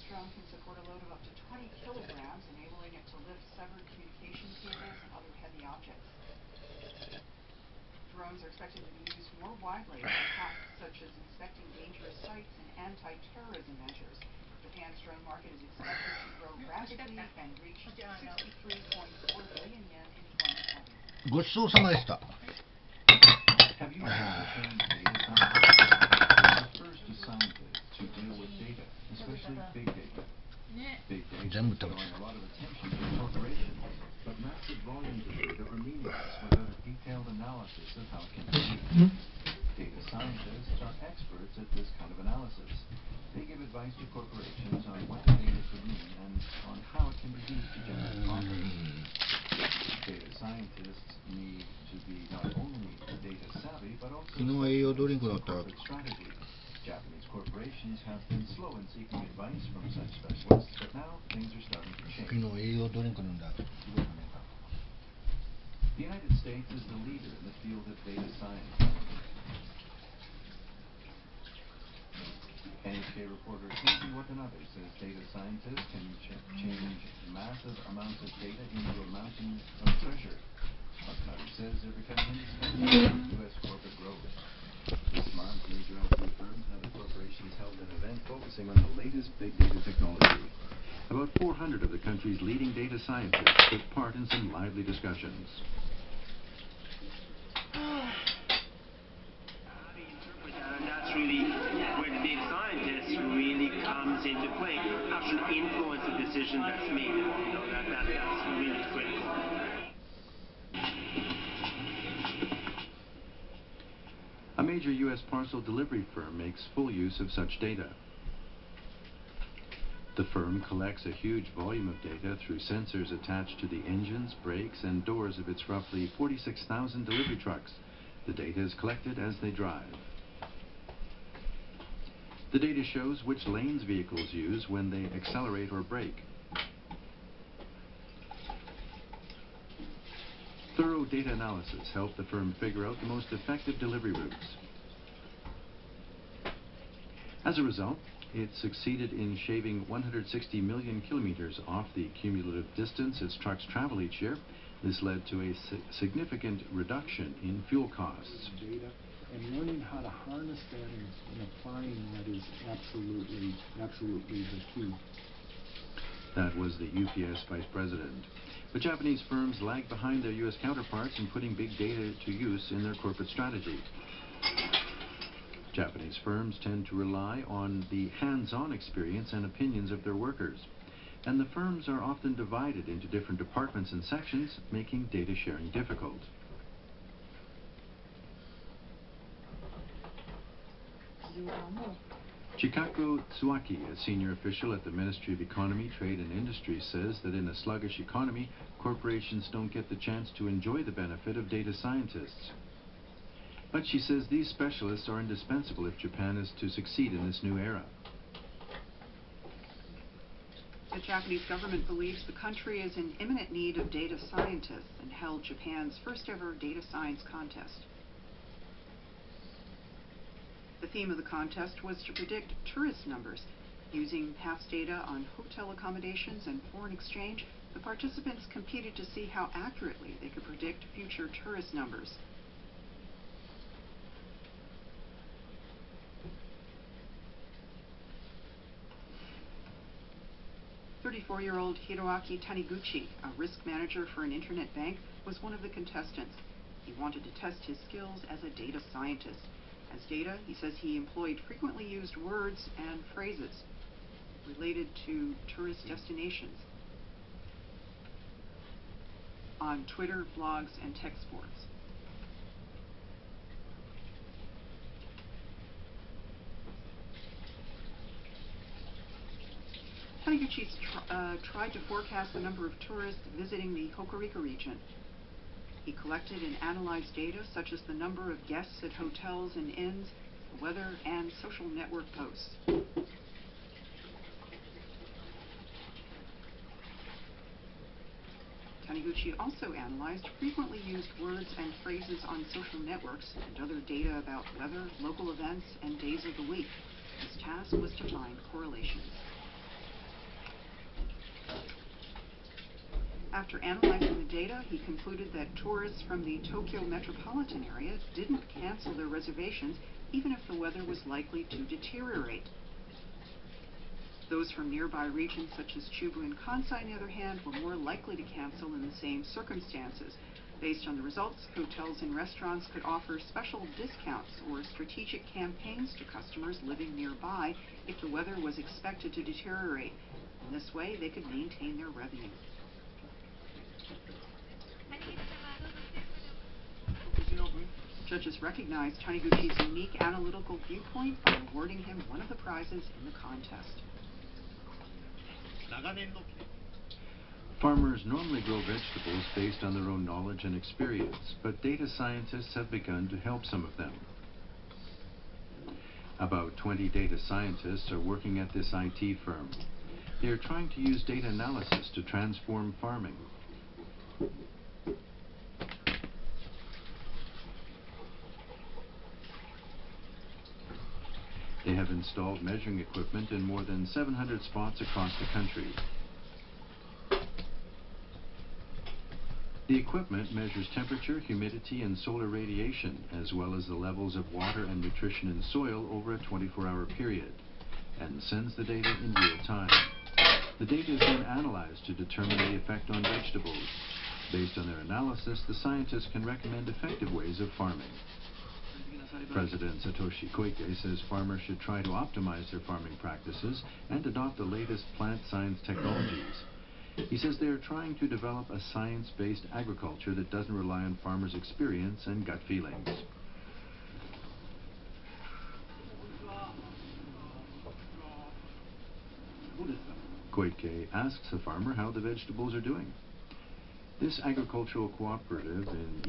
drone can support a load of up to 20 kilograms, enabling it to lift severed communication cables and other heavy objects. Drones are expected to be used more widely in tasks such as inspecting dangerous sites and anti-terrorism measures. Japan's drone market is expected to grow rapidly and reach 63.4 billion yen in 2020. ごちそうさまでした。 Have you heard the term data scientist? It refers to scientists who deal with data, especially big data. Big data is drawing a lot of attention from corporations, but massive volumes of data are meaningless without a detailed analysis of how it can be used. Data scientists are experts at this kind of analysis. They give advice to corporations on what the data could mean and on how it can be used to generate profit. Data scientists need to be not only data savvy, but also corporate strategy. Japanese corporations have been slow in seeking advice from such specialists, but now things are starting to change. The United States is the leader in the field of data science. NHK reporter Casey Watanabe says data scientists can change massive amounts of data into a mountain of treasure. Watanabe says they're becoming indispensable to U.S. corporate growth. This month, major IT firms and other corporations held an event focusing on the latest big data technology. About 400 of the country's leading data scientists took part in some lively discussions. How do you interpret that? And that's really where the data scientist really comes into play. How should it influence the decision that's made? That's really critical. A major U.S. parcel delivery firm makes full use of such data. The firm collects a huge volume of data through sensors attached to the engines, brakes, and doors of its roughly 46,000 delivery trucks. The data is collected as they drive. The data shows which lanes vehicles use when they accelerate or brake. Thorough data analysis helped the firm figure out the most effective delivery routes. As a result, it succeeded in shaving 160 million kilometers off the cumulative distance its trucks travel each year. This led to a significant reduction in fuel costs. Data and learning how to harness that and applying that is absolutely the key. That was the UPS vice president. But Japanese firms lag behind their U.S. counterparts in putting big data to use in their corporate strategy. Japanese firms tend to rely on the hands-on experience and opinions of their workers. And the firms are often divided into different departments and sections, making data sharing difficult. Chikako Tsuaki, a senior official at the Ministry of Economy, Trade and Industry, says that in a sluggish economy, corporations don't get the chance to enjoy the benefit of data scientists. But she says these specialists are indispensable if Japan is to succeed in this new era. The Japanese government believes the country is in imminent need of data scientists and held Japan's first ever data science contest. The theme of the contest was to predict tourist numbers. Using past data on hotel accommodations and foreign exchange, the participants competed to see how accurately they could predict future tourist numbers. "34-year-old Hiroaki Taniguchi, a risk manager for an internet bank, was one of the contestants. He wanted to test his skills as a data scientist. As data, he says he employed frequently used words and phrases related to tourist destinations on Twitter, blogs, and text boards. Taniguchi tried to forecast the number of tourists visiting the Hokuriku region. He collected and analyzed data such as the number of guests at hotels and inns, the weather, and social network posts. Taniguchi also analyzed frequently used words and phrases on social networks and other data about weather, local events, and days of the week. His task was to find correlations. After analyzing the data, he concluded that tourists from the Tokyo metropolitan area didn't cancel their reservations even if the weather was likely to deteriorate. Those from nearby regions such as Chubu and Kansai, on the other hand, were more likely to cancel in the same circumstances. Based on the results, hotels and restaurants could offer special discounts or strategic campaigns to customers living nearby if the weather was expected to deteriorate. In this way, they could maintain their revenue. Judges recognized Taniguchi's unique analytical viewpoint by awarding him one of the prizes in the contest. Farmers normally grow vegetables based on their own knowledge and experience, but data scientists have begun to help some of them. About 20 data scientists are working at this IT firm. They are trying to use data analysis to transform farming. They have installed measuring equipment in more than 700 spots across the country. The equipment measures temperature, humidity, and solar radiation, as well as the levels of water and nutrition in soil over a 24-hour period, and sends the data in real time. The data is then analyzed to determine the effect on vegetables. Based on their analysis, the scientists can recommend effective ways of farming. President Satoshi Koike says farmers should try to optimize their farming practices and adopt the latest plant science technologies. He says they are trying to develop a science-based agriculture that doesn't rely on farmers' experience and gut feelings. Koike asks the farmer how the vegetables are doing. This agricultural cooperative in